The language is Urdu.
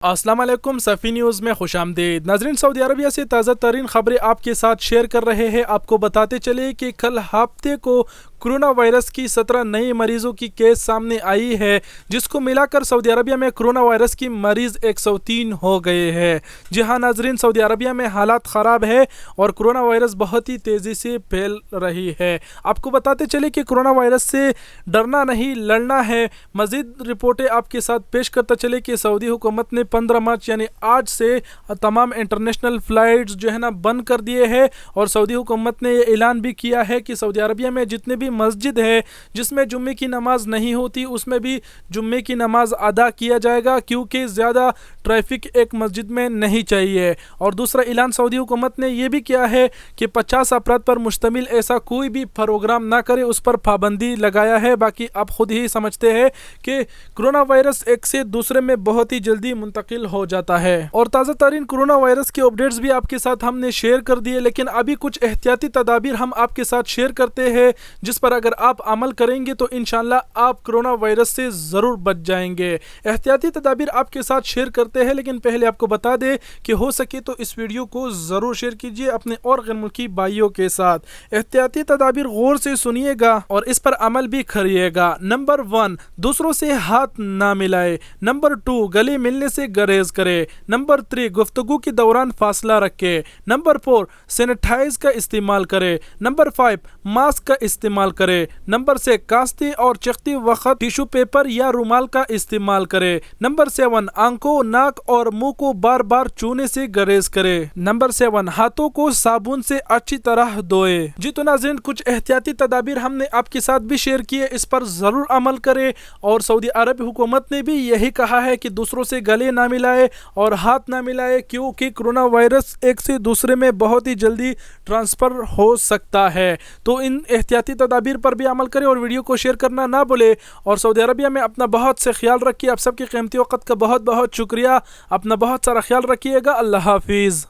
السلام علیکم صفی نیوز میں خوش آمدید ناظرین۔ سعودی عربیہ سے تازہ ترین خبریں آپ کے ساتھ شیئر کر رہے ہیں۔ آپ کو بتاتے چلے کہ کل ہفتے کو کرونا وائرس کی 17 نئی مریضوں کی کیس سامنے آئی ہے، جس کو ملا کر سعودی عربیہ میں کرونا وائرس کی مریض 103 ہو گئے ہیں۔ جی ہاں ناظرین، سعودی عربیہ میں حالات خراب ہے اور کرونا وائرس بہت ہی تیزی سے پھیل رہی ہے۔ آپ کو بتاتے چلے کہ کرونا وائرس سے ڈرنا نہیں لڑنا ہے۔ مزید رپورٹیں آپ کے ساتھ پیش کرتا چلے کہ سعودی حکومت نے 15 مارچ یعنی آج سے تمام انٹرنیشنل فلائٹس جو ہے نا بند کر دیے ہیں، اور سعودی حکومت نے یہ اعلان بھی کیا ہے کہ سعودی عربیہ میں جتنے بھی مسجد ہے جس میں جمعے کی نماز نہیں ہوتی، اس میں بھی جمعے کی نماز ادا کیا جائے گا، کیونکہ زیادہ ٹریفک ایک مسجد میں نہیں چاہیے۔ اور دوسرا اعلان سعودی حکومت نے یہ بھی کیا ہے کہ 50 افراد پر مشتمل ایسا کوئی بھی پروگرام نہ کرے، اس پر پابندی لگایا ہے۔ باقی آپ خود ہی سمجھتے ہیں کہ کرونا وائرس ایک سے دوسرے میں بہت ہی جلدی منتقل ہو جاتا ہے، اور تازہ ترین کرونا وائرس کے اپڈیٹس بھی آپ کے ساتھ ہم نے شیئر کر دیے، لیکن ابھی کچھ احتیاطی تدابیر ہم آپ کے ساتھ شیئر کرتے ہیں جس پر اگر آپ عمل کریں گے تو انشاءاللہ آپ کرونا وائرس سے ضرور بچ جائیں گے۔ احتیاطی تدابیر آپ کے ساتھ شیئر کرتے ہیں، لیکن پہلے آپ کو بتا دیں کہ ہو سکے تو اس ویڈیو کو ضرور شیئر کیجیے اپنے اور غیر ملکی بھائیوں کے ساتھ۔ احتیاطی تدابیر غور سے سنیے گا اور اس پر عمل بھی کریے گا۔ نمبر 1، دوسروں سے ہاتھ نہ ملائے۔ نمبر 2، گلے ملنے سے گریز کرے۔ نمبر 3، گفتگو کے دوران فاصلہ رکھے۔ نمبر 4، سینیٹائز کا استعمال کرے۔ نمبر 5، ماسک کا استعمال کرے۔ نمبر 6، کانستے اور چکھتے وقت ٹیشو پیپر یا رومال کا استعمال کرے۔ نمبر 7، آنکھوں، ناک اور منہ کو بار بار چھونے سے گریز کرے۔ نمبر 7، ہاتھوں کو صابن سے اچھی طرح دھوئے۔ جی تو ناظرین، کچھ احتیاطی تدابیر ہم نے آپ کے ساتھ بھی شیئر کیے، اس پر ضرور عمل کرے۔ اور سعودی عرب حکومت نے بھی یہی کہا ہے کہ دوسروں سے گلے نہ ملائے اور ہاتھ نہ ملائے، کیونکہ کرونا وائرس ایک سے دوسرے میں بہت ہی جلدی ٹرانسفر ہو سکتا ہے۔ تو ان احتیاطی تدابیر پر بھی عمل کرے اور ویڈیو کو شیئر کرنا نہ بھولے، اور سعودی عربیہ میں اپنا بہت سے خیال رکھیے۔ آپ سب کے قیمتی وقت کا بہت بہت شکریہ۔ اپنا بہت سارا خیال رکھیے گا۔ اللہ حافظ۔